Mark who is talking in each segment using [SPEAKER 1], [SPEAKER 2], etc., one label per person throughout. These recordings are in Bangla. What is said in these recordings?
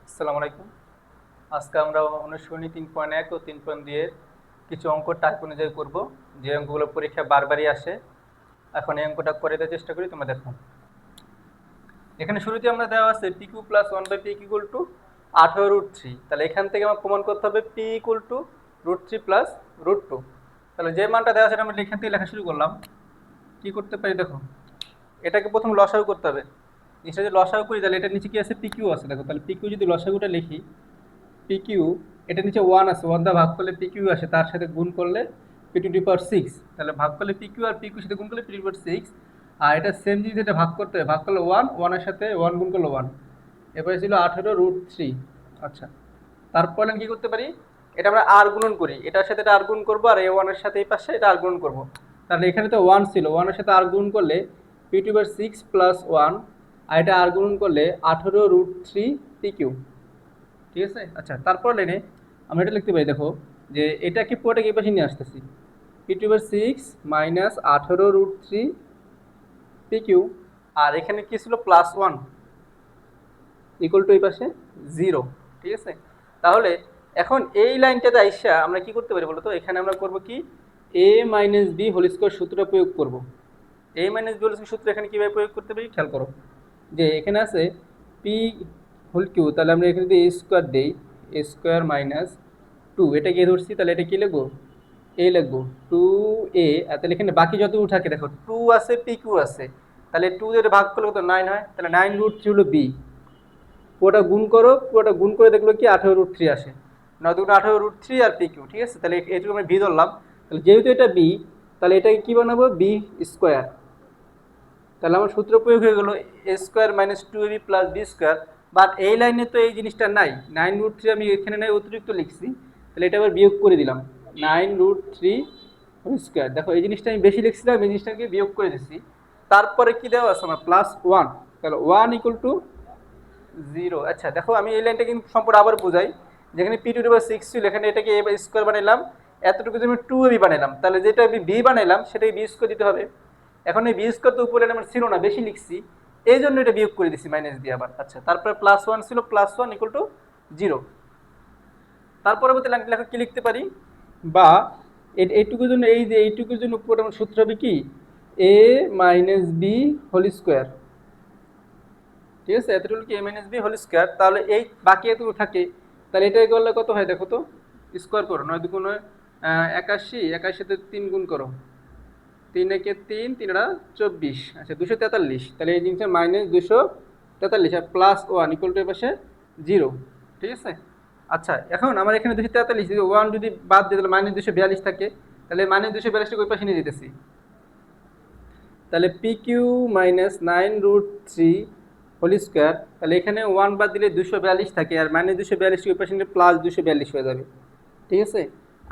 [SPEAKER 1] আসসালামু আলাইকুম। আজকে আমরা অনুশীলনী 3.1 ও 3.2 এর কিছু অঙ্ক টাইপ অনুযায়ী করব, যে অঙ্কগুলো পরীক্ষায় বারবারই আসে। এখন এই অঙ্কটা করে দেওয়ার চেষ্টা করি, তোমরা দেখো। এখানে শুরুতে আমরা দেওয়া আছে p cube plus one by p equal to 18√3। তাহলে এখান থেকে আমার প্রমাণ করতে হবে পি ইকুয়াল টু √3 প্লাস √2। তাহলে যে মানটা দেওয়া আছে আমরা এখান থেকে লেখা শুরু করলাম। কি করতে পারি দেখো, এটাকে প্রথম লসাগু করতে হবে। জিনিসটা যদি লসাগু করি তাহলে এটার নিচে কি আছে, পি কিউ আছে। দেখো তাহলে পি কিউ যদি লসাগুটা লিখি, পি কিউ এটা নিচে ওয়ান আছে, ওয়ান দা ভাগ করলে পি কিউ আসে, তার সাথে গুণ করলে P to the power six. তাহলে ভাগ করলে পি কিউ আর পি কিউর সাথে গুণ করলে P to the power six. আর এটা সেম জিনিস, এটা ভাগ করতে হবে, ভাগ করলে ওয়ান, ওয়ানের সাথে ওয়ান গুণ করলে ওয়ান। এরপরে ছিল 18√3। আচ্ছা, তারপরে আমি কী করতে পারি, এটা আমরা আর গুণন করি, এটার সাথে এটা আর গুণ করবো, আর এই ওয়ানের সাথে এই পাশে এটা আর গুণন করবো। তাহলে এখানে তো ওয়ান ছিল, ওয়ানের সাথে আর গুণ করলে P to the power six plus one, আর এটা আর গুণন করলে 18√3 পি কিউ। ঠিক আছে। আচ্ছা, তারপর লাইনে আমরা এটা লিখতে পারি, দেখো যে এটাকে পুরোটাকে এই পাশে নিয়ে আসতেছি, P to power six minus 18√3 P Q. আর এখানে কি ছিল, প্লাস ওয়ান ইকুয়াল টু এই পাশে জিরো। ঠিক আছে। তাহলে এখন এই লাইনটাতে আইসা আমরা কি করতে পারি বলো তো, এখানে আমরা করব কি, এ মাইনাস বি হোল স্কোয়ার সূত্র প্রয়োগ করব। এ মাইনাস বি হোল স্কোয়ার সূত্র এখানে কীভাবে প্রয়োগ করতে পারি খেয়াল করো, যে এখানে আছে পি হোল কিউ, তাহলে আমরা এখানে যদি এ স্কোয়ার দিই, এ স্কোয়ার মাইনাস টু, এটাকে এ ধরছি, তাহলে এটা কি লিখবো, এ লিখবো, টু এ। আর তাহলে এখানে বাকি যতটুকু থাকে দেখো, টু আছে পি কিউ আছে, তাহলে টু দিয়ে ভাগ করলে কত, নাইন হয়। তাহলে 9√3 হলো বি। পুরোটা গুণ করো, পুরোটা গুণ করে দেখলো কি 18√3 আসে, 9 × 18√3 আর পি কিউ। ঠিক আছে। তাহলে এইটুকু আমরা বি ধরলাম। তাহলে যেহেতু এটা বি, তাহলে এটাকে কি বানাবো, বি স্কোয়ার। তাহলে আমার সূত্র প্রয়োগ হয়ে গেলো a square minus two a b plus b square. But এই লাইনে তো এই জিনিসটা নাই, 9√3 আমি এখানে নাই, অতিরিক্ত লিখছি। তাহলে এটা আবার বিয়োগ করে দিলাম, 9√3 স্কোয়ার। দেখো এই জিনিসটা আমি বেশি লিখছিলাম, এই জিনিসটাকে বিয়োগ করে দিচ্ছি। তারপরে কি দেওয়া আছে আমার, প্লাস ওয়ান। তাহলে ওয়ান ইকুয়াল টু জিরো। আচ্ছা দেখো, আমি এই লাইনটা কিন্তু সম্পূর্ণ আবার বোঝাই, যেখানে P to the power six ছিল, এখানে এটাকে এ স্কোয়ার বানাইলাম, এতটুকু আমি টু এ বি বানাইলাম। তাহলে যেটা আমি বি বানাইলাম সেটাই বি স্কোয়ার দিতে হবে। এখন এই বি স্কোয়ার তো উপরে আমার ছিল না, বেশি লিখছি, এই জন্য এটা বিয়োগ করে দিচ্ছি মাইনাস দিয়ে আবার। আচ্ছা, তারপরে প্লাস ওয়ান ছিল, plus one equal two zero. তার পরবর্তী লাইনটা লেখা কি লিখতে পারি, বা এইটুকুর জন্য, এই যে এইটুকুর জন্য উপরে আমার সূত্র হবে কি, এ মাইনাস বি হোল স্কোয়ার। ঠিক আছে, এতটুকু কি এ মাইনাস বি হোল স্কোয়ার। তাহলে এই বাকি এতটুকু থাকে, তাহলে এটাই করলে কত হয় দেখো তো, স্কোয়ার করো, 9 × 2 = 81, 81-তে 3 গুণ করো, 3 একে 3, 3 × 24, আচ্ছা 243। তাহলে এই জিনিসটা মাইনাস 243 আর প্লাস ওয়ান ইকুয়াল টু এর পাশে জিরো। ঠিক আছে। আচ্ছা, এখন আমার এখানে 243, ওয়ান যদি বাদ দিয়ে তাহলে মাইনাস 242 থাকে, তাহলে মাইনাস 242টাকে ওই পাশে নিয়ে যেতেছি। তাহলে p cube minus 9√3 whole square. তাহলে এখানে ওয়ান বাদ দিলে 242 থাকে, আর মাইনাস 242 ওই পাশে প্লাস 242 হয়ে যাবে। ঠিক আছে।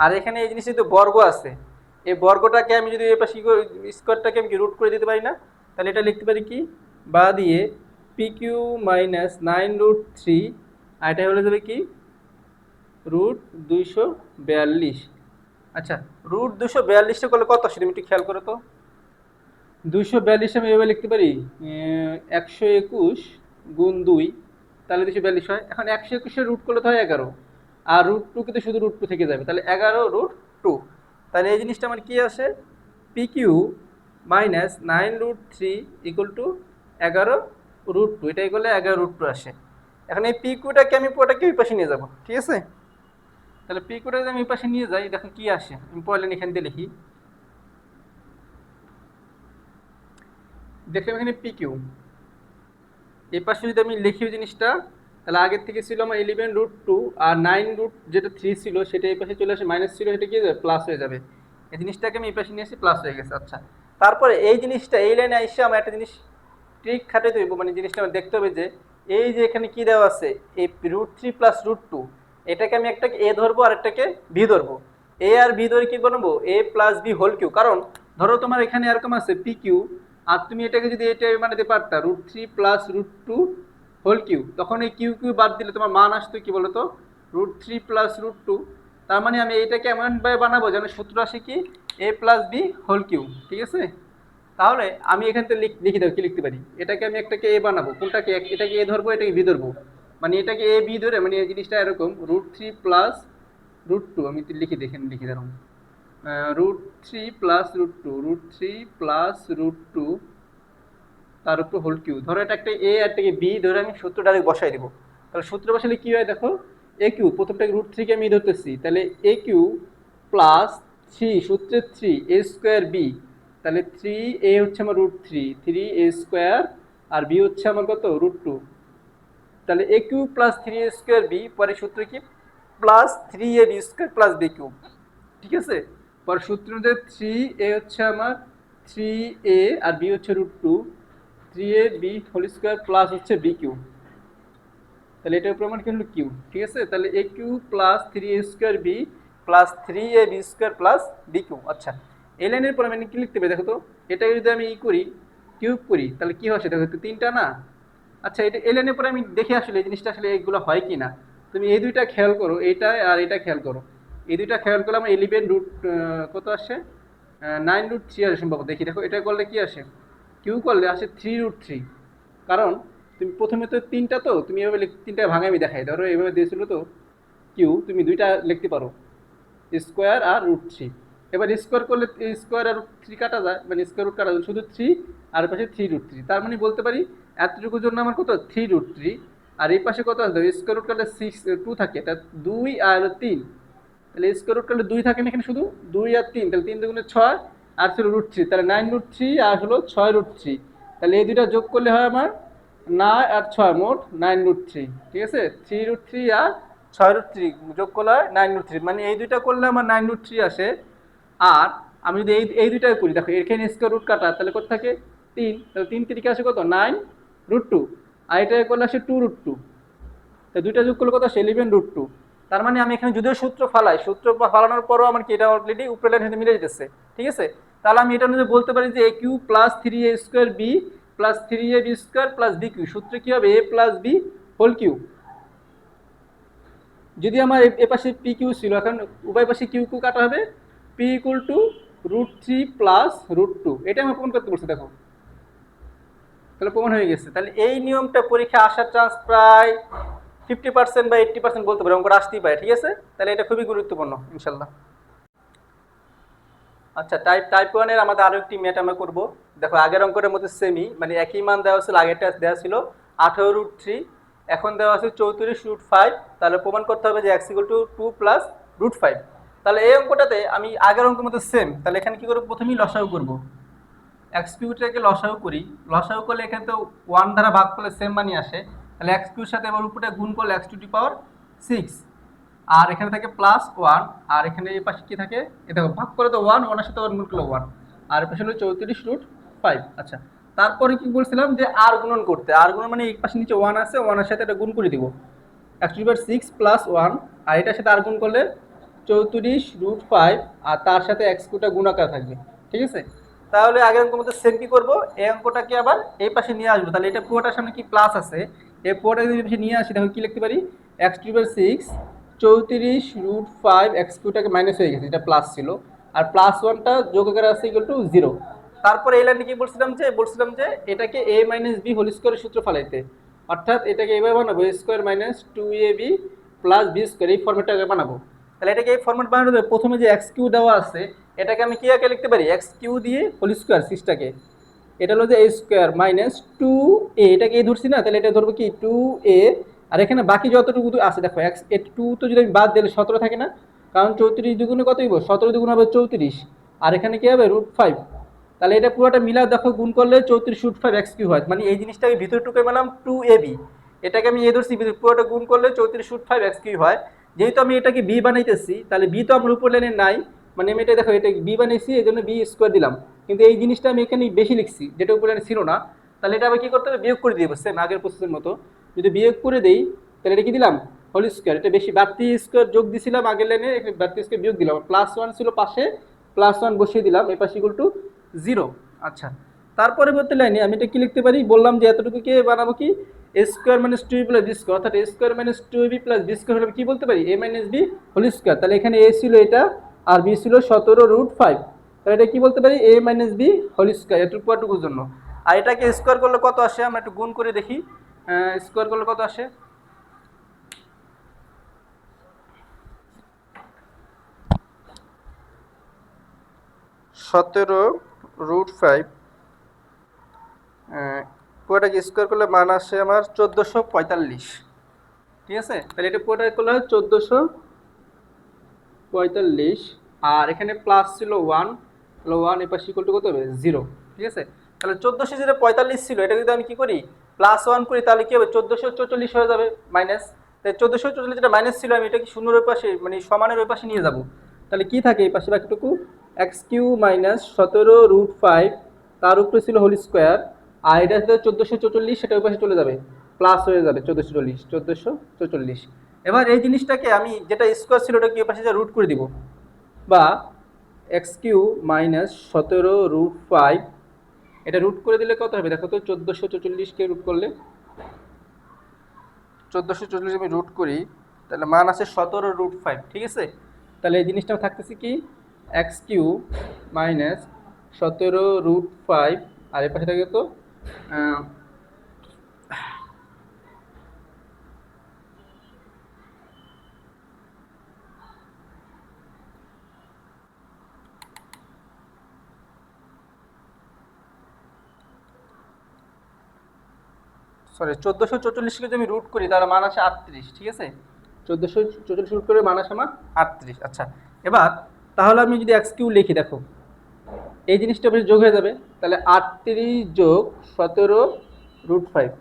[SPEAKER 1] আর এখানে এই জিনিসটা তো বর্গ আছে, এই বর্গটাকে আমি যদি এই পাশে স্কোয়ারটাকে আমি কি রুট করে দিতে পারি না, তাহলে এটা লিখতে পারি কি, বা দিয়ে পি কিউ মাইনাস 9√3, আর এটা হলে যাবে কি √242। আচ্ছা, √242টা করলে কত আসে তুমি একটু খেয়াল করো তো। 242 আমি এভাবে লিখতে পারি, 121 গুণ 2, তাহলে 242 হয়। এখন 121-এর রুট করলে তো হয় 11, আর √2 কিন্তু শুধু √2 থেকে যাবে, তাহলে 11√2। তাহলে এই জিনিসটা আমার কি আসে, p cube minus 9√3 equal to 11√2, এটাই করলে 11√2 আসে। এখন এই পি কিউটাকে আমি পুরোটাকে ওই পাশে নিয়ে যাবো। ঠিক আছে। তাহলে পি কিউটা যদি আমি ওই পাশে নিয়ে যাই, দেখো কি আসে, আমি পয়লেন এখান দিয়ে লিখি, দেখলাম এখানে পি কিউ, এই পাশে যদি আমি লিখি জিনিসটা, তাহলে আগের থেকে ছিল আমার 11√2, আর 9 যেটা 3 ছিল সেটা এই পাশে চলে আসে, মাইনাস ছিল, সেটা কি প্লাস হয়ে যাবে। এই জিনিসটাকে আমি এই পাশে নিয়ে আসি, প্লাস হয়ে গেছে। আচ্ছা, তারপরে এই জিনিসটা এই লাইনে এসে আমার একটা জিনিস ট্রিক খাটাতে দেবো, মানে জিনিসটা আমার দেখতে হবে যে এই যে এখানে কি দেওয়া আছে, এই √3 প্লাস √2, এটাকে আমি একটাকে এ ধরবো আর একটাকে বি ধরবো। এ আর বি ধরে কি বানাবো, এ প্লাস বি হোল কিউ। কারণ ধরো তোমার এখানে এরকম আছে পি কিউ, আর তুমি এটাকে যদি এটা বানাতে পারতা √3 প্লাস √2 হোল কিউ, তখন এই কিউ কিউ বাদ দিলে তোমার মান আসতো কি বলতো, √3 প্লাস √2। তার মানে আমি এইটাকে এমনভাবে বানাবো যেন সূত্র আসে কি, এ প্লাস বি হোল কিউ। ঠিক আছে। তাহলে আমি এখান থেকে লিখে দাও, কি লিখতে পারি, এটাকে আমি একটাকে এ বানাবো, কোনটাকে, এটাকে এ ধরবো, এটাকে বি ধরবো, মানে এটাকে এ বি ধরে, মানে এই জিনিসটা এরকম √3 প্লাস √2, আমি লিখি দেখেন, লিখি দাঁড়ান, √3 প্লাস √2, √3 প্লাস √2 তার উপর হোল কিউ। ধরো এটা একটা এ আর একটা বি ধরে আমি সূত্র ডাইরেক্ট বসাই দিব। তাহলে সূত্র বসালে কি হয় দেখো, এ কিউ প্রথমটা √3 কে আমি ধরতেছি, তাহলে এ কিউ প্লাস 3 সূত্রের 3 এ স্কোয়ার বি, তাহলে 3 এ হচ্ছে আমার √3, 3 এ স্কোয়ার আর বি হচ্ছে আমার কত √2। তাহলে a cube plus 3 a square b, পরে সূত্র কি plus 3 a b square plus b cube, ঠিক আছে। পরে সূত্র অনুযায়ী 3 এ হচ্ছে আমার 3 এ আর বি হচ্ছে √2, 3 a b whole square plus হচ্ছে বি কিউ, তাহলে এটার প্রমাণ কি হলো কিউ, ঠিক আছে। তাহলে a cube plus 3 a square b plus 3 a b square plus b cube. আচ্ছা, এই লাইনের পর আমি কি লিখতে পারি দেখো তো, এটা যদি আমি ই করি কিউব করি তাহলে কি হচ্ছে দেখো তো, 3টা না। আচ্ছা, এটা এই লাইনের পরে আমি দেখে আসলে এই জিনিসটা আসলে এগুলো হয় কি না। তুমি এই দুইটা খেয়াল করো, এইটা আর এটা খেয়াল করো, এই দুইটা খেয়াল করলে আমার 11 রুট কত আসে, 9√3 আসে সম্ভব। দেখি দেখো, এটা করলে কি আসে, কিউ করলে আসে 3√3। কারণ তুমি প্রথমে তো 3টা, তো তুমি এভাবে 3টা ভাঙে আমি দেখাই, ধরো এভাবে দিয়েছিল তো কিউ, তুমি দুইটা লিখতে পারো স্কোয়ার আর √3। এবার স্কোয়ার করলে স্কোয়ার আর √3 কাটা যায়, মানে স্কোয়ার রুট কাটা যায়, শুধু 3 আর পাশে 3√3, তার মানে বলতে পারি এতটুকুর জন্য আমার কত 3√3। আর এই পাশে কত আসবে, স্কোয়ার রুট কাটলে 2 থাকে, এটা 2 আর 3, তাহলে স্কোয়ার রুট কাটলে 2 থাকে না এখানে, শুধু 2 আর 3, তাহলে 3 দুগুণে 6 আর ছিল √3, তাহলে 9√3 আর হলো 6√3, তাহলে এই দুইটা যোগ করলে হয় আমার 9 আর 6 মোট 9√3, ঠিক আছে। 3√3 আর 6√3 যোগ করলে হয় 9√3, মানে এই দুইটা করলে আমার 9√3 আসে। আর আমি যদি এই দুইটাই করি, দেখো এখানে স্কোয়ার রুট কাটা, তাহলে কত থাকে 3, তাহলে 3 3 আসে কত 9√2, আর এটা করলে আসে 2√2, তো দুইটা যোগ করলে কত আসে 11√2। তার মানে আমি এখানে যদিও সূত্র ফালাই, সূত্র ফালানোর পরও আমার কি এটা অলরেডি উপরের লাইনের সাথে মিলে যেতেছে, ঠিক আছে। তাহলে আমি এটা অনুযায়ী বলতে পারি যে a cube plus 3 a square b plus 3 a b square plus b cube, সূত্রে কি হবে a plus b whole cube. যদি আমার এ পাশে পি কিউ ছিল, এখন উভয় পাশে কিউ কিউ কাটা হবে, পি ইকুয়াল টু √3 প্লাস √2, এটা আমি প্রমাণ করতে বলছি দেখো, তাহলে প্রমাণ হয়ে গেছে। তাহলে এই নিয়মটা পরীক্ষা আসার চান্স প্রায় 50% বা 80% বলতে পারি, অঙ্কটা আসতেই পারে, ঠিক আছে। তাহলে এটা খুবই গুরুত্বপূর্ণ ইনশাল্লাহ। আচ্ছা, টাইপ 1-এর আমাদের আরও একটি ম্যাথ আমরা করবো। দেখো আগের অঙ্কটার মধ্যে সেমি, মানে একই মান দেওয়া ছিল, আগেরটা দেওয়া ছিল 18√3, এখন দেওয়া আছে 34√5, তাহলে প্রমাণ করতে হবে যে x = 2 প্লাস √5। তাহলে এই অঙ্কটাতে আমি আগের অঙ্কের মধ্যে সেম, তাহলে এখানে কি করবো, প্রথমেই লসাগু করবো, এক্স কিউটাকে লসাগু করি, লসাগু করলে এখানে তো 1 দ্বারা ভাগ করলে সেম মানই আসে, তাহলে এক্স কিউর সাথে এবার উপরে গুণ করলে x⁶, আর এখানে থাকে +1, আর এখানে এই পাশে কি থাকে, এ দেখো ভাগ করে তো 1, 1 এর সাথে গুণ করলে 1, আর এর পাশে হলো 34√5। আচ্ছা, তারপরে কি বলছিলাম যে আর গুণন করতে, আর গুণন মানে এই পাশে নিচে 1 আছে, 1 এর সাথে এটা গুণ করে দিব, x⁶ + 1, আর এটার সাথে আর গুণ করলে 34√5, আর তার সাথে এক্স কিউটা গুণাকার থাকবে, ঠিক আছে। তাহলে আগের অঙ্কের মধ্যে সেম কি করবো, এই অঙ্কটাকে আবার এই পাশে নিয়ে আসবো, তাহলে এটা পুরোটার সামনে কি প্লাস আছে, এই পুরোটা যদি পাশে নিয়ে আসি তাহলে কি লিখতে পারি, x⁶ 34√5, এক্স কিউটাকে মাইনাস হয়ে গেছে, এটা প্লাস ছিল, আর +1টা যোগ আকারে আছে = 0। তারপরে এই লাইনে কি বলছিলাম যে এটাকে a - b হোল স্কোয়ারের সূত্র ফালাইতে, অর্থাৎ এটাকে এইভাবে বানাবো a² - 2ab + b স্কোয়ার, এই ফর্মেটটাকে বানাবো। তাহলে এটাকে এই ফর্মেট বানানোর জন্য প্রথমে যে এক্স কিউ দেওয়া আছে, এটাকে আমি কি আগে লিখতে পারি, এক্স কিউ দিয়ে হোল স্কোয়ার 6টাকে, এটা হলো যে a² - 2a, এটাকে a ধরছি না, তাহলে এটা ধরবো কি 2a, আর এখানে বাকি যতটুকু আছে দেখো এক্স 2 তো যদি আমি বাদ দিলে 17 থাকে না, কারণ 34 দুগুণে কত হইব, 17 দুগুণ হবে 34, আর এখানে কি হবে √5, তাহলে এটা পুরোটা মিলা দেখো গুণ করলে 34√5 এক্স কিউ হয়, মানে এই জিনিসটাকে ভিতরে টুকে পেলাম 2ab, এটাকে আমি এ ধরছি, পুরোটা গুণ করলে 34√5 এক্স কিউ হয়। যেহেতু আমি এটাকে বি বানাইতেছি, তাহলে বি তো আমার উপর লাইনে নাই, মানে আমি এটা দেখো এটা বি বানাইছি, এই জন্য বি স্কোয়ার দিলাম, কিন্তু এই জিনিসটা আমি এখানে বেশি লিখছি, যেটা উপর লাইনে ছিল না, তাহলে এটা আবার কি করতে হবে, বিয়োগ করে দিব, সেম আগের প্রসেসের মতো। যদি বিয়োগ করে দেই তাহলে এটা কি দিলাম, হোল স্কোয়ার, এটা বেশি বাড়তি স্কোয়ার যোগ দিছিলাম আগের লাইনে, এখানে বাড়তি স্কোয়ার বিয়োগ দিলাম, +1 ছিল পাশে, +1 বসিয়ে দিলাম, এই পাশে = 0। আচ্ছা, তার পরবর্তী লাইনে আমি এটা কি লিখতে পারি, বললাম যে এতটুকুকে বানাবো কি a² - 2ab + b স্কোয়ার, অর্থাৎ a² - 2ab + b স্কোয়ার হলে কি বলতে পারি a - b হোল স্কোয়ার, তাহলে এখানে a ছিল এটা আর b ছিল 17√5, তাহলে এটা কি বলতে পারি a - b হোল স্কোয়ার, এটুকুর জন্য। আর এটাকে স্কোয়ার করলে কত আসে, আমরা একটু গুণ করে দেখি, স্কোয়ার করলে কত আসে, 17√5 পুরোটাকে স্কোয়ার করলে মান আসে আমার 1445। ঠিক আছে, তাহলে এটা পুরোটা করলে 1445, আর এখানে প্লাস ছিল 1, তাহলে 1 এর পাশে ইকুয়াল টু কত হবে 0। ঠিক আছে, তাহলে 1445 ছিল, এটা যদি আমি কি করি প্লাস 1 করি তাহলে কি হবে 1444 হয়ে যাবে মাইনাস। তাই 1444 যেটা মাইনাস ছিল আমি এটা কি শূন্যের ওই পাশে মানে সমানের ওই পাশে নিয়ে যাব, তাহলে কি থাকে এই পাশে বাকিটুকু x³ মাইনাস 17√5 তার উপরে ছিল হোল স্কোয়ার, আর এটা হচ্ছে 1444 সেটা ওই পাশে চলে যাবে প্লাস হয়ে যাবে 1444। এবার এই জিনিসটাকে আমি যেটা স্কোয়ার ছিল ওটা কি ওই পাশে যা রুট করে দিব, বা x³ মাইনাস 17√5 এটা রুট করে দিলে কত হবে দেখো তো 1444কে রুট করলে 1444 আমি রুট করি তাহলে মান আছে 17√5। ঠিক আছে, তাহলে এই জিনিসটা থাকতেছে কি x³ মাইনাস 17√5, আর এর পাশে থাকে তো সরি 1444কে যদি আমি রুট করি তাহলে মান আসে 38। ঠিক আছে, 1444 রুট করে মান আসে আমার 38। আচ্ছা, এবার তাহলে আমি যদি x³ লিখি দেখো এই জিনিসটা বেশ যোগ হয়ে যাবে, তাহলে 38 যোগ 17√5,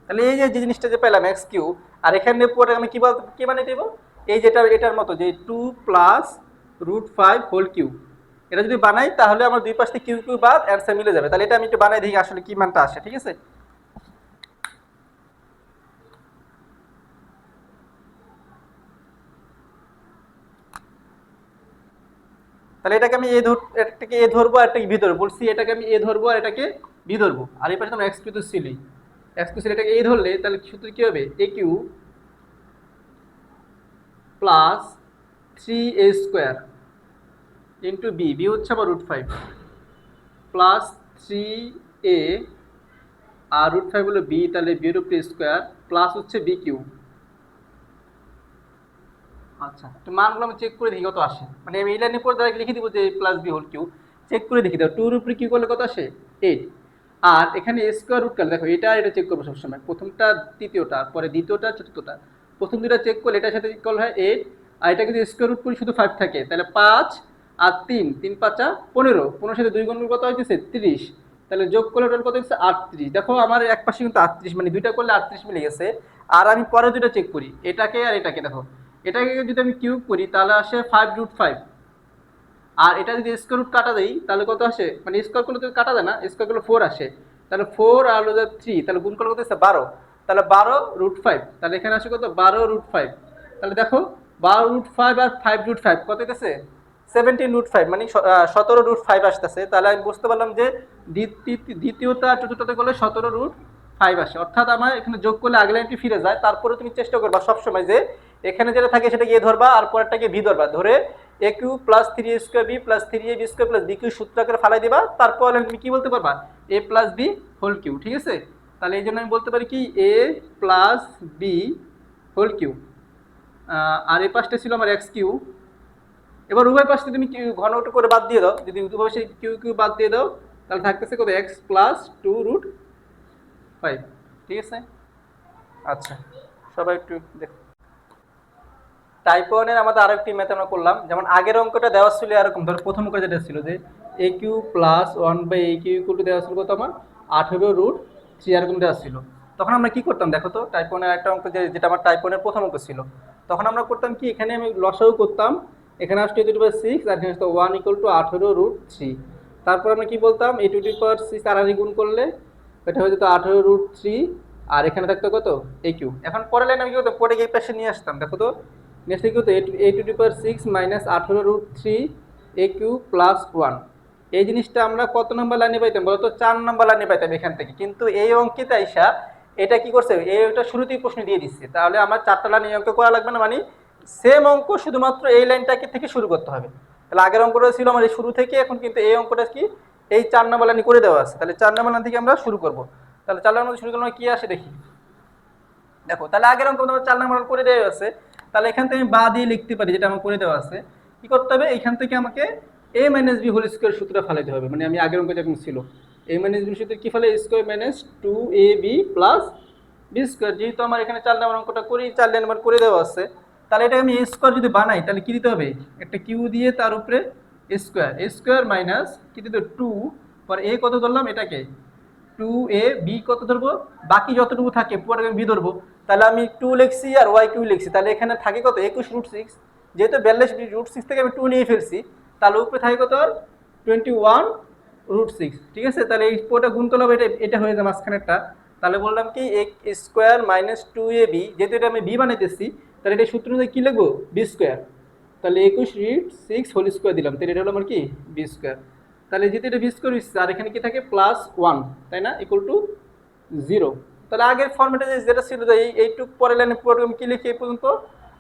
[SPEAKER 1] তাহলে এই যে জিনিসটা যে পেলাম x³ আর এখানে পরে আমি কি বানিয়ে দেবো এই যেটা এটার মতো যে 2 প্লাস √5 হোল কিউব, এটা যদি বানাই তাহলে আমার দুই পাশ থেকে কিউ কিউ বাদ অ্যান্সার মিলে যাবে। তাহলে এটা আমি একটু বানাই দেখি আসলে কি মানটা আসে। ঠিক আছে, তাহলে এটাকে আমি এটাকে এ ধরবো আর এটাকে বি ধরবো, বলছি এটাকে আমি এ ধরবো আর এটাকে বি ধরবো, আর এই পাশে আমরা x³ তো ছিলই, x³ ছিল এটাকে এ ধরলে তাহলে সূত্র কি হবে a³ plus 3a² into B হচ্ছে আমার √5 প্লাস 3a আর √5 হলো বি, তাহলে বি এর উপরে স্কোয়ার প্লাস হচ্ছে b³ আচ্ছা, তো মানগুলো আমি চেক করে দেখি কত আসে, মানে আমি এই লাইনের পর ডাইরেক্ট লিখে দিব যে plus b whole cube, check করে দেখি দাও 2 এর উপরে কিউ করলে কত আসে 8, আর এখানে স্কোয়ার রুট করলে দেখো এটা আর এটা চেক করবো সবসময়, প্রথমটা তৃতীয়টা পরে দ্বিতীয়টা চতুর্থটা, প্রথম দুটা চেক করলে এটার সাথে ইকুয়াল হয় 8, আর এটা যদি স্কোয়ার রুট করি শুধু 5 থাকে তাহলে 5 আর 3 3 5 15, 15 সাথে 2 গুণ কত হইতেছে 30, তাহলে যোগ করলে টোটাল কত হচ্ছে 38। দেখো আমার এক পাশে কিন্তু 38 মানে দুইটা করলে 38 মিলে গেছে, আর আমি পরে দুটো চেক করি এটাকে আর এটাকে, দেখো এটাকে যদি আমি কিউব করি তাহলে আসে 5√5, আর এটা যদি স্কোয়ার রুট কাটা দেই তাহলে কত আসে, মানে স্কোয়ার করলে তো কাটা যায় না, স্কোয়ার করলে 4 আসে, তাহলে 4 আর হলো 3 তাহলে গুণ করলে কত হচ্ছে 12, তাহলে 12√5, তাহলে এখানে আসে কত 12√5, তাহলে দেখো 12√5 আর 5√5 কত হইতেছে 17√5, মানে 17√5 আসতেছে। তাহলে আমি বুঝতে পারলাম যে দ্বিতীয়টা চতুর্থতে করলে 17√5 আসে, অর্থাৎ আমার এখানে যোগ করলে আগের লাইনটি ফিরে যায়। তারপরে তুমি চেষ্টা করবা সবসময় যে এখানে যেটা থাকে সেটাকে এ ধরবা আর পরেরটাকে বি ধরবা, ধরে a³ plus 3a² b plus 3ab² plus b³ সূত্র আকারে ফালাই দিবা, তারপর তুমি কি বলতে পারবা a plus b whole cube. ঠিক আছে, তাহলে এই জন্য আমি বলতে পারি কি a plus b whole cube, আর এই পাশটা ছিল আমার x³ এবার উভয় পাশে তুমি ঘনটা করে বাদ দিয়ে দাও, যদি উভয় পাশে কিউ কিউ বাদ দিয়ে দাও তাহলে থাকতেছে কত x প্লাস 2√5। ঠিক আছে, আচ্ছা সবাই একটু দেখো টাইপ 1 এর আমাদের আরেকটি ম্যাথ আমরা করলাম, যেমন আগের অঙ্কটা দেওয়া ছিল এরকম, ধর প্রথম অঙ্ক যেটা ছিল যে a³ plus 1/a³ equal to দেওয়া ছিল কত আমার 18√3 এরকম দেওয়া ছিল। তখন আমরা কি করতাম দেখো তো টাইপ 1 এর একটা অঙ্ক যেটা আমার টাইপ 1 এর প্রথম অঙ্ক ছিল, তখন আমরা করতাম কি এখানে আমি লসাগু করতাম, এখানে আসতো a⁻6 আর এখানে আসতো 1 ইকুয়াল টু 18√3, তারপর আমরা কি বলতাম a⁻6 আর গুণ করলে এটা হয়ে যেত 18√3, আর এখানে থাকতো কত a³ এখন পরের লাইন আমি কি করতাম পরে এই পাশে নিয়ে আসতাম, দেখো তো নেক্সট কি হতো a⁻6 মাইনাস 18√3 a³ প্লাস 1, এই জিনিসটা আমরা কত নম্বর লাইনে পাইতাম বলতো 4 নম্বর লাইনে পাইতাম এখান থেকে, কিন্তু এই অঙ্কিত আইসা এটা কি করছে এটা শুরুতেই প্রশ্ন দিয়ে দিচ্ছে, তাহলে আমার 4টা লাইন এই অঙ্ক করা লাগবে না, মানে সেম অঙ্ক শুধুমাত্র এই লাইনটাকে থেকে শুরু করতে হবে। তাহলে আগের অঙ্কটা ছিল আমার এই শুরু থেকে, এখন কিন্তু এই অঙ্কটা কি এই 4 নম্বর লাইনে করে দেওয়া আছে, তাহলে 4 নম্বর লাইন থেকে আমরা শুরু করব। তাহলে 4 নম্বর শুরু করলে কি আসে দেখি, দেখো তাহলে আগের অঙ্ক তোমার 4 নম্বর করে দেওয়া আছে, তাহলে এখান থেকে আমি বা দিয়ে লিখতে পারি যেটা আমার করে দেওয়া আছে। কি করতে হবে এখান থেকে আমাকে এ মাইনাস বি হোল স্কোয়ার সূত্রটা ফালাইতে হবে, মানে আমি আগের অঙ্ক যেমন ছিল এ মাইনাস বি সূত্রে কি ফেলে, square minus 2ab plus b square. যেহেতু আমার এখানে 4 নম্বর অঙ্কটা করি, 4 নম্বর করে দেওয়া আছে, তাহলে এটা আমি এ স্কোয়ার যদি বানাই তাহলে কি দিতে হবে, একটা কিউ দিয়ে তার উপরে স্কোয়ার মাইনাস কি দিতে 2, পর এ কত ধরলাম এটাকে 2ab কত ধরবো, বাকি যতটুকু থাকে পুরো বি ধরবো। তাহলে আমি 2 লিখছি আর ওয়াই কিউ লিখছি, তাহলে এখানে থাকে কত 21√6, যেহেতু 42√6 থেকে আমি 2 নিয়ে ফেলছি, তাহলে উপরে থাকে কত 21√6। ঠিক আছে, তাহলে এই পুরোটা গুণ করলে এটা এটা হয়ে যায় মাঝখানেরটা। তাহলে বললাম কি স্কোয়ার মাইনাস 2ab, যেহেতু এটা আমি বি বানাইতেছি তাহলে এটা সূত্র অনুযায়ী কি লিখবো বি স্কোয়ার, তাহলে 21√6 হোল স্কোয়ার দিলাম, তাহলে এটা হলো আমার কি বি স্কোয়ার। তাহলে যেহেতু এটা বি স্কোয়ার হচ্ছে আর এখানে কি থাকে +1, তাই না, ইকুয়াল টু 0। তাহলে আগের ফর্মেটে যেটা ছিল যে এইটুক পরে লাইনে পুরো আমি কি লিখি এই পর্যন্ত।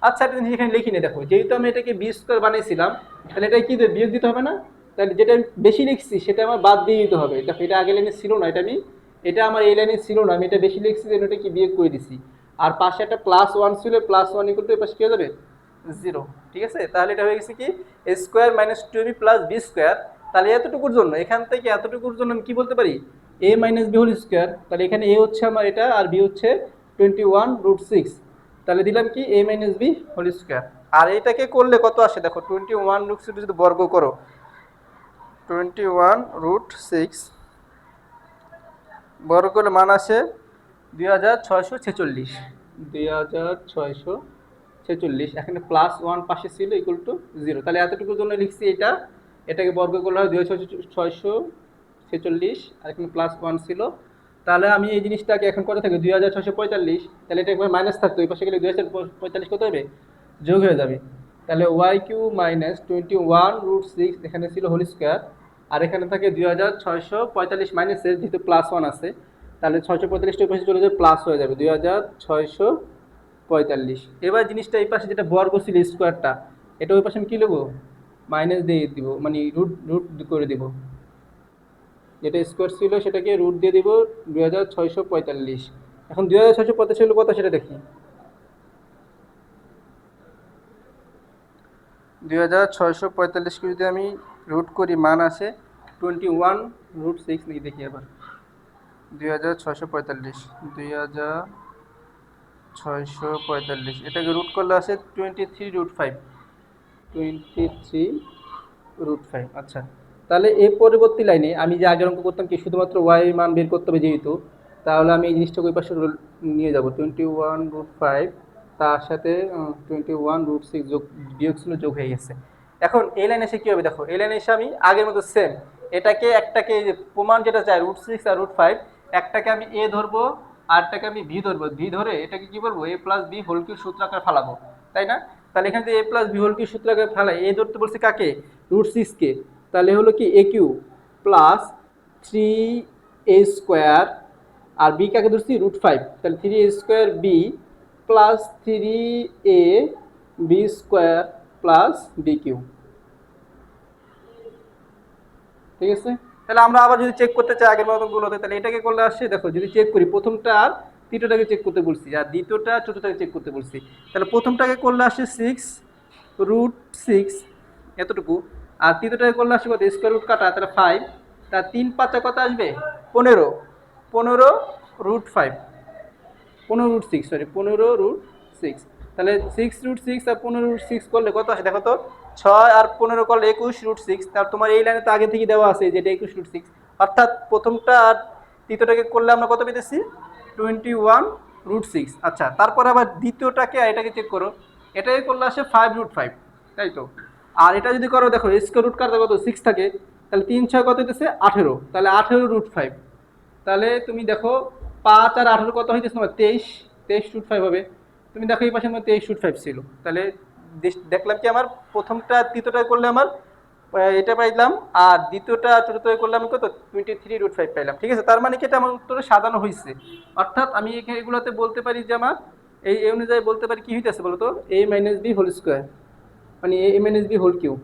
[SPEAKER 1] আচ্ছা একটা জিনিস এখানে লিখিনি, দেখো যেহেতু আমি এটাকে বি স্কোয়ার বানিয়েছিলাম তাহলে এটা কি বিয়োগ দিতে হবে না, তাহলে যেটা বেশি লিখছি সেটা আমার বাদ দিয়ে দিতে হবে। দেখো এটা আগের লাইনে ছিল না, এটা আমার এই লাইনে ছিল না, আমি এটা বেশি লিখছি যে এটা কি বিয়োগ করে দিছি। আর পাশে একটা +1 ছিল, +1 ইকুয়াল টু এই পাশে কি হয়ে যাবে 0। ঠিক আছে, তাহলে এটা হয়ে গেছে কি square minus 2ab plus b square. তাহলে এতটুকুর জন্য এখান থেকে এতটুকুর জন্য আমি কি বলতে পারি এ মাইনাস বি হোল স্কোয়ার। তাহলে এখানে এ হচ্ছে আমার এটা আর বি হচ্ছে 21√6, তাহলে দিলাম কি এ মাইনাস বি হোল স্কোয়ার। আর এটাকে করলে কত আসে দেখো 21√6 যদি বর্গ করো 21√6 বর্গ করলে মান আসে 2646, 2646। এখানে +1 পাশে ছিল ইকুয়াল টু 0, তাহলে এতটুকুর জন্য লিখছি এটা, এটাকে বর্গ করলে হয় 2646 আর এখানে +1 ছিল। তাহলে আমি এই জিনিসটাকে এখন কত থাকে 2645, তাহলে এটা একবার মাইনাস থাকতো, এই পাশে গেলে 2045 কত হবে যোগ হয়ে যাবে। তাহলে ওয়াই কিউ মাইনাস 21√6 এখানে ছিল হোল স্কোয়ার, আর এখানে থাকে 2645 মাইনাসের যেহেতু +1 আছে, তাহলে 645টা এই পাশে চলে যাবে প্লাস হয়ে যাবে 2645। এবার জিনিসটা এই পাশে যেটা বর্গ ছিল স্কোয়ারটা, এটা ওই পাশে আমি কী নেবো মাইনাস দিয়ে দিব, মানে রুট করে দিব, যেটা স্কোয়ার ছিল সেটাকে রুট দিয়ে দিব 2645। এখন 2645 হলো কত সেটা দেখি, 2645কে যদি আমি রুট করি মান আসে 21√6 নাকি দেখি আবার 2645 এটাকে রুট করলে আসে 23√5। আচ্ছা, তাহলে এই পরবর্তী লাইনে আমি যে আগের অঙ্ক করতাম কি শুধুমাত্র ওয়াই মান বের করতে হবে যেহেতু, তাহলে আমি এই জিনিসটাকে ওই পাশে নিয়ে যাব 21√5, তার সাথে 21√6 যোগ বিয়োগ ছিল যোগ হয়ে গেছে। এখন এই লাইনে এসে কী হবে দেখো, এই লাইনে এসে আমি আগের মতো সেম এটাকে একটাকে প্রমাণ যেটা চাই √6 আর √5, একটাকে আমি এ ধরবো আরটাকে আমি ভি ধরবো, ভি ধরে এটাকে কি বলবো এ প্লাস বি হোল কিউব সূত্র আকারে ফালাবো, তাই না। তাহলে এখানে এ প্লাস বি হোল কিউব সূত্র আকারে ফালাই, এ ধরতে বলছে কাকে √6কে, তাহলে হলো কি এ কিউ প্লাস 3a² আর বি কাকে ধরছি √5, তাহলে 3a² b plus 3ab² plus b cube. ঠিক আছে, তাহলে আমরা আবার যদি চেক করতে চাই আগের মতনগুলোতে, তাহলে এটাকে করলে আসছে দেখো যদি চেক করি প্রথমটা আর তৃতীয়টাকে চেক করতে বলছি আর দ্বিতীয়টা চতুর্থটাকে চেক করতে বলছি, তাহলে প্রথমটাকে করলে আসে 6√6 এতটুকু, আর তৃতীয়টাকে করলে আসে কত স্কোয়ার রুট কাটা তাহলে 5, তার 3 5 কত আসবে 15, 15√5 15√6 সরি 15√6। তাহলে 6√6 আর 15√6 করলে কত আসে দেখো তো, 6 আর 15 করলে 21√6। তার তোমার এই লাইনে তো আগে থেকে দেওয়া আছে যেটা 21√6, অর্থাৎ প্রথমটা আর তৃতীয়টাকে করলে আমরা কত পেতেছি 21√6। আচ্ছা, তারপর আবার দ্বিতীয়টাকে আর এটাকে চেক করো, এটাকে করলে আসে 5√5, তাই তো। আর এটা যদি করো দেখো স্কোয়ার রুট কাটতে কত 6 থাকে, তাহলে 3 6 কত হইতেছে 18, তাহলে 18√5। তাহলে তুমি দেখো 5 আর 18 কত হইতেছে তোমার 23√5 হবে। তুমি দেখো এই পাশে আমার 23√5 ছিল, তাহলে দেখলাম কি আমার প্রথমটা তৃতীয়টা করলে আমার এটা পাইলাম, আর দ্বিতীয়টা চতুর্থ করলে আমি কত 23√5 পাইলাম। ঠিক আছে, তার মানে কি এটা আমার উত্তরে সাজানো হয়েছে, অর্থাৎ আমি এগুলোতে বলতে পারি যে আমার এই অনুযায়ী বলতে পারি কি হইতেছে বলতো a minus b whole square, মানে a minus b whole cube.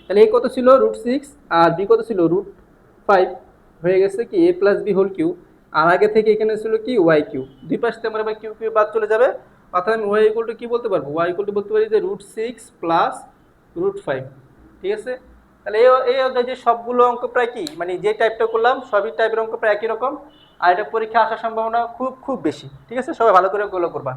[SPEAKER 1] তাহলে এই কত ছিল √6 আর বি কত ছিল √5, হয়ে গেছে কি a plus b whole cube. আর আগে থেকে এখানে ছিল কি ওয়াই কিউ, দুই পাশ থেকে আমার এবার কিউ কিউ বাদ চলে যাবে, অর্থাৎ আমি ওয়াই ইকুয়াল টু কি বলতে পারবো, ওয়াই ইকুয়াল টু বলতে পারি যে √6 প্লাস √5। ঠিক আছে? তাহলে এই অধ্যায়ে যে সবগুলো অঙ্ক প্রায় কি মানে যে টাইপটা করলাম সবই টাইপের অঙ্ক প্রায় একই রকম, আর এটা পরীক্ষা আসার সম্ভাবনা খুব খুব বেশি। ঠিক আছে, সবাই ভালো করে ওগুলো করবা।